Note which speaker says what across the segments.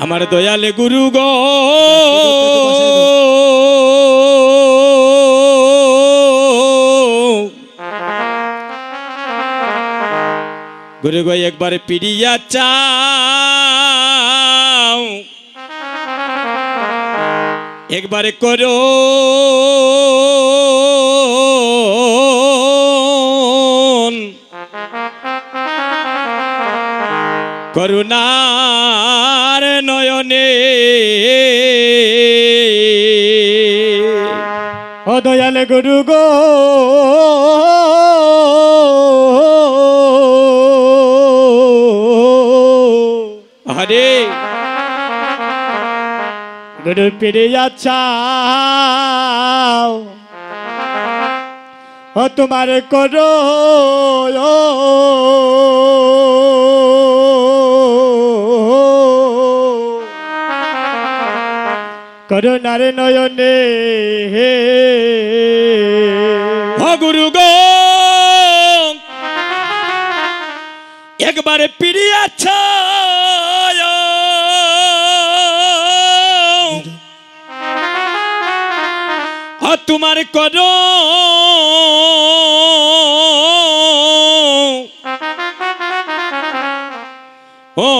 Speaker 1: আমার দয়ালে গুরু গো গুরু গো একবার পিড়িয়া চাও একবার করো করুণার নয়নে
Speaker 2: ও দয়াল গুরু গো
Speaker 1: হরে
Speaker 2: গুরু পিড়িয়া চাও ও তোমার করো করুণার নয়নে
Speaker 1: ও গুরু গো একবার পিড়িয়া চাও ও তোমার করো ও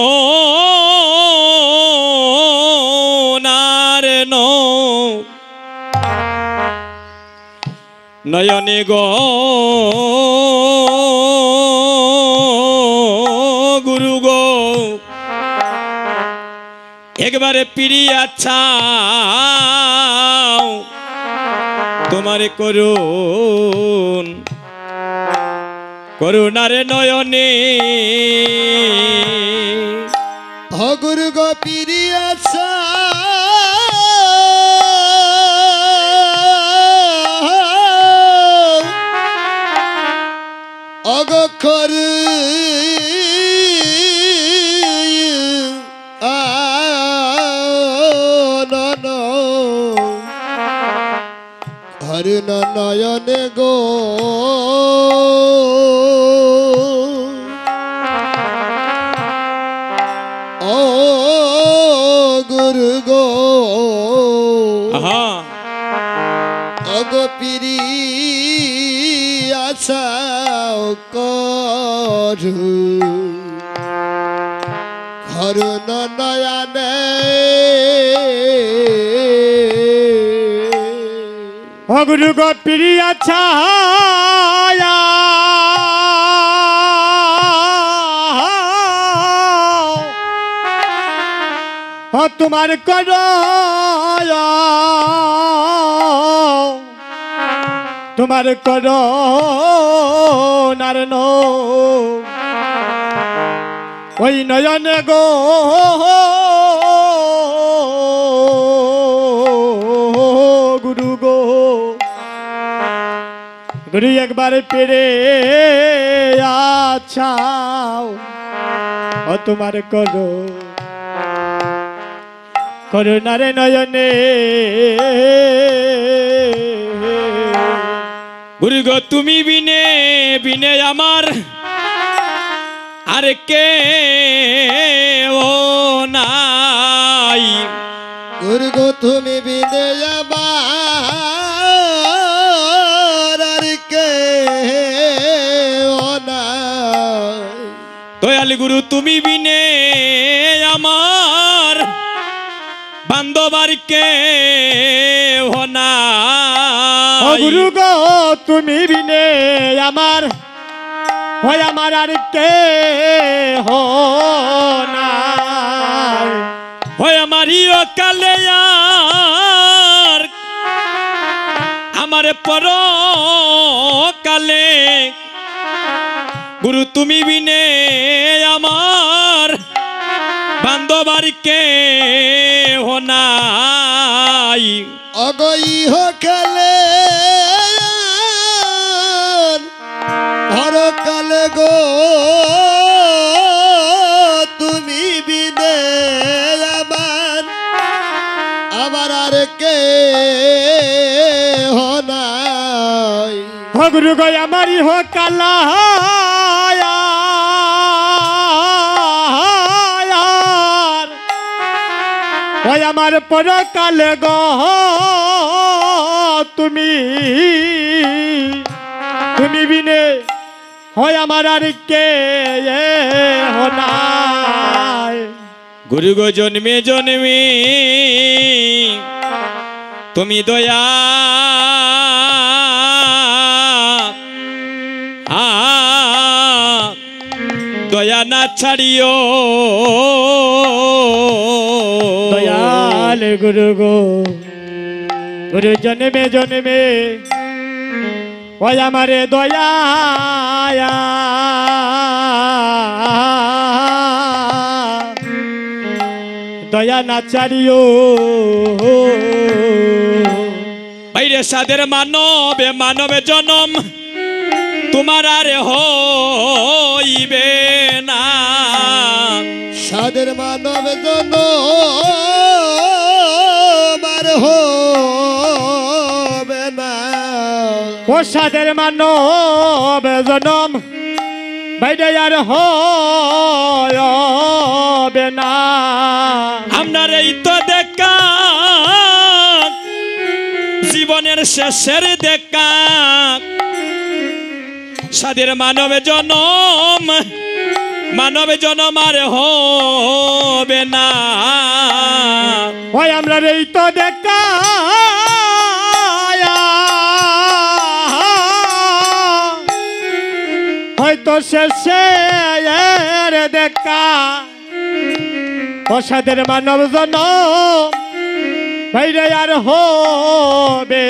Speaker 1: নয়নে গো গুরু গো একবারে পিড়িয়া চাও তোমার করুণারে নয়নে
Speaker 2: ও গুরু গো পিড়িয়া চাও অগক্ষর হর নয়নে গো ও গুরু গো অগ পিরি আশাও করু করুণ নয়নে ও গুরু গো পিড়িয়া ছায়া ও তোমার করো তোমার করো নারন ওই নয়নে গো গুরু গো গুরু একবার পেরে আছাও ও তোমার করো করুণারে নয়নে
Speaker 1: গুরু গো তুমি বিনে বিনে আমার আর কে ও নাই
Speaker 2: গুরু গো তুমি বিনে আমার আর কে ও নাই
Speaker 1: দয়াল গুরু তুমি বিনে আমার বান্ধবার কে ও নাই
Speaker 2: গুরু গো তুমি বিনে আমার হয় আমার আর কে হো নাই
Speaker 1: হয় আমারই কালে আর আমার পর কালে গুরু তুমি বিনে আমার বান্ধবার কে হো নাই
Speaker 2: অগই হো কালে কালে গো তুমি বিনে আমার আবার আর কে হো নাই গুরু গো আমারই হো কালা হয় আমার পরকালে গো তুমি তুমি বিনে হয় আমার আর কে নাই।
Speaker 1: গুরু গো জন্মে জন্মে তুমি দয়া দয়া না ছাড়িও
Speaker 2: দয়াল গুরু গো গুরু জন্মে জন্মে ওই আমারে দয়া দয়া না চারিও
Speaker 1: বাইরে সাদের মানবে মানবে জনম তোমার আর হইবে না।
Speaker 3: সাদের মানব জন মার হবে না।
Speaker 2: ও সাদের মানব জনম বাইরে আর হবে না।
Speaker 1: আপনার এই তো দেখা জীবনের শেষের দেখা সাদের মানবে জনম আর হবে না।
Speaker 2: ওই আমরা এই তো দেখা হয়তো শেষের দেখা অসাদের মানব জন বাইরে আর হবে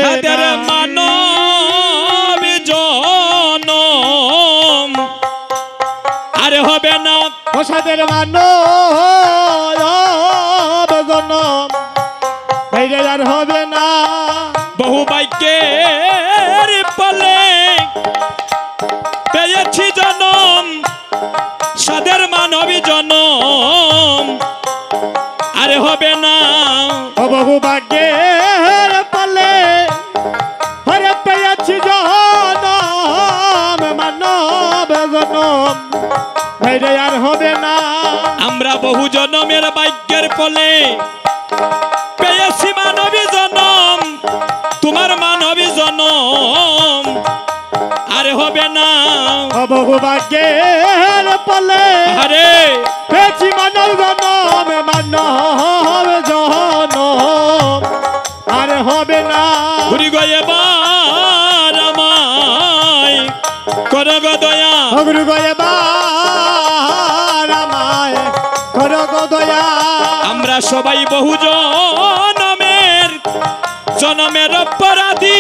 Speaker 1: সাদের মানব জনম আর হবে না।
Speaker 2: অসাদের মানব জন বাইরে আর হবে না।
Speaker 1: বহু বাইকের পলে পেয়েছি জনম সাদের মানবী জনম আরে হবে না।
Speaker 2: ও বহু ভাগ্যের পালে হরে পেয়েছি জনম মানব জনম বাইরে আর হবে না।
Speaker 1: আমরা বহু জনমের ভাগ্যের ফলে পেয়েছি মানবী জনম তোমার মানবী জনম আরে হবে না।
Speaker 2: ও বহু ভাগ্যের পালে
Speaker 1: আরে
Speaker 2: পেয়েছি মানব জনম মানব জনম আর হবে না।
Speaker 1: ঘুরি গো এবার আমায় করো গো দয়া
Speaker 2: গুরু গয়েবার আমায় করো গো দয়া।
Speaker 1: আমরা সবাই বহু জনমের অপরাধী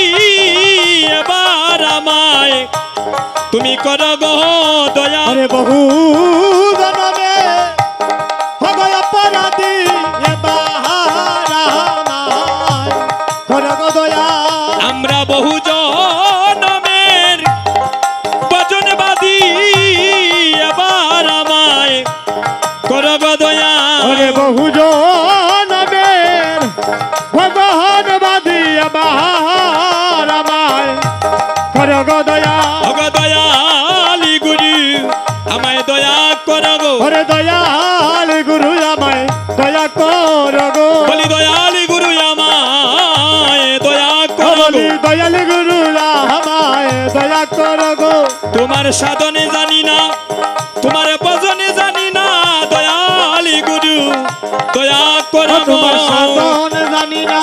Speaker 1: এবার আমায় তুমি করো গো দয়া।
Speaker 2: আরে বহু জনমে হবে অপরাধী এবার আমায় করো গো দয়া।
Speaker 1: আমরা বহু জনমের বচনবাদী এবার আমায় করো গো দয়া।
Speaker 2: আরে বহু জনমের ভগবানবাদী এবার আমায় করো গো দয়া।
Speaker 1: গো দয়ালি গুরু আমায় দয়া করো গো।
Speaker 2: ওরে দয়াল গুরু আমায় দয়া করো গো।
Speaker 1: বলি দয়ালি গুরু আমায় দয়া করো
Speaker 2: বলি
Speaker 1: গো।
Speaker 2: দয়াল গুরু আমায় দয়া করো গো।
Speaker 1: তোমার সাধনে জানি না তোমার ভজনে জানি না দয়ালি গুরু দয়া করো গো।
Speaker 2: তোমার সাধন জানি না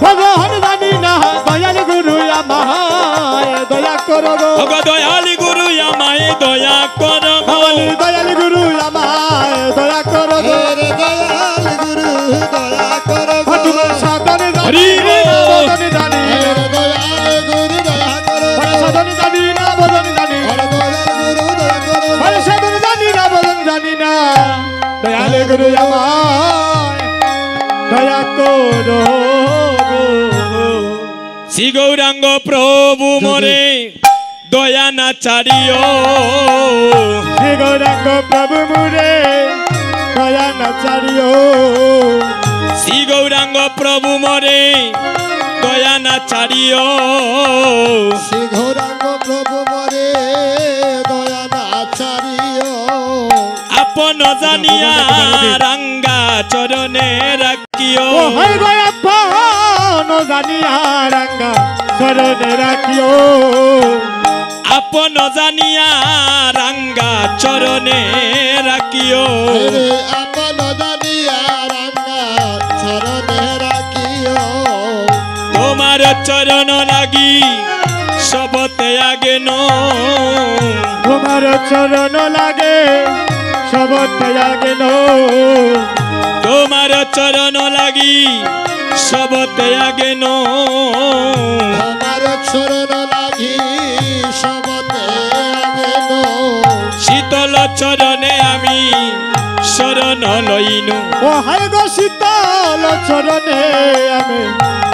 Speaker 2: ভগবান জানি না দয়াল গুরু আমায় দয়া করো গো।
Speaker 1: গো দয়ালি গুরু আমায় দয়া করো গো।
Speaker 2: বলি দয়াল গুরু আমায় দয়া করো গো।
Speaker 3: রে দয়াল গুরু দয়া করো গো।
Speaker 2: তোমার সাধন
Speaker 1: হরি
Speaker 2: জানি না
Speaker 1: বল।
Speaker 2: ভজন জানি
Speaker 3: রে দয়াল গুরু দয়া করো গো।
Speaker 2: সাধন জানি না ভজন জানি
Speaker 3: রে দয়াল গুরু দয়া করো গো।
Speaker 2: আরে সাধন জানি না ভজন জানি না দয়াল গুরু আমায় দয়া করো গো।
Speaker 1: শ্রী গৌরাঙ্গ প্রভু মোরে দয়া না ছাড়িও।
Speaker 2: শ্রী গৌরাঙ্গ প্রভু মুরে দয়া না ছাড়িও।
Speaker 1: শ্রী গৌরাঙ্গ প্রভু মোরে দয়া না ছাড়িও।
Speaker 3: শ্রী গৌরাঙ্গ প্রভু মরে দয়া না ছাড়িও।
Speaker 1: আপন জানিয়া রাঙ্গা চরণে রাখিও
Speaker 2: ও হাই গো আপন জানিয়া রাঙ্গা চরণে রাখিও
Speaker 1: আপন জানিয়া রাঙ্গা চরণে রাখিও
Speaker 3: আরে আপন জানিয়া রাঙ্গা চরণে রাখিও
Speaker 1: তোমার চরণ লাগি সবতে আগে
Speaker 2: তোমার চরণ লাগে সবতে আগে
Speaker 1: তোমার চরণ লাগি সবতে আগে
Speaker 3: আমার চরণ লাগি সবতে আগেন
Speaker 1: শীতল চরণে আমি শরণ লইনু
Speaker 2: ও হাই গো শীতল চরণে আমি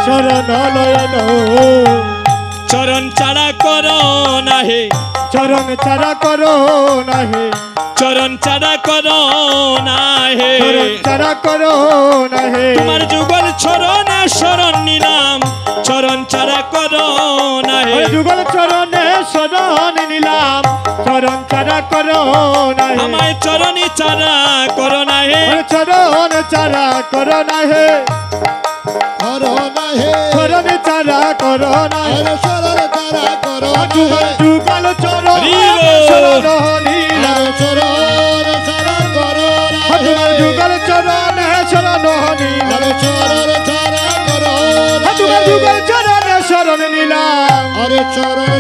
Speaker 2: শরণ লয়ন
Speaker 1: চরণ চারা করো না হে
Speaker 2: চরণ চারা করো নাহি
Speaker 1: চরণ চারা করো না হে
Speaker 2: চরণ চারা করো নাহি
Speaker 1: তোমার যুগল চরণে শরণ নিলাম চরণ চারা করো না হে
Speaker 2: যুগল চরণে শরণ নিলাম চরণ চারা করো নাহি
Speaker 1: আমায় চরণী চারা করো না হে
Speaker 2: চরণ চারা করো নাহি
Speaker 3: করোনা হে
Speaker 2: চরণ চারা করো নাহি
Speaker 3: আরে চরণ তারা করোনা
Speaker 2: যুগল চরণ
Speaker 1: হরিবো।
Speaker 2: শরণ নিলাম
Speaker 3: আরে চরণ তারা করোনা
Speaker 2: যুগল চরণ শরণ নিলাম
Speaker 3: আরে চরণ তারা করোনা
Speaker 2: যুগল চরণ শরণ নিলাম
Speaker 3: আরে চরণ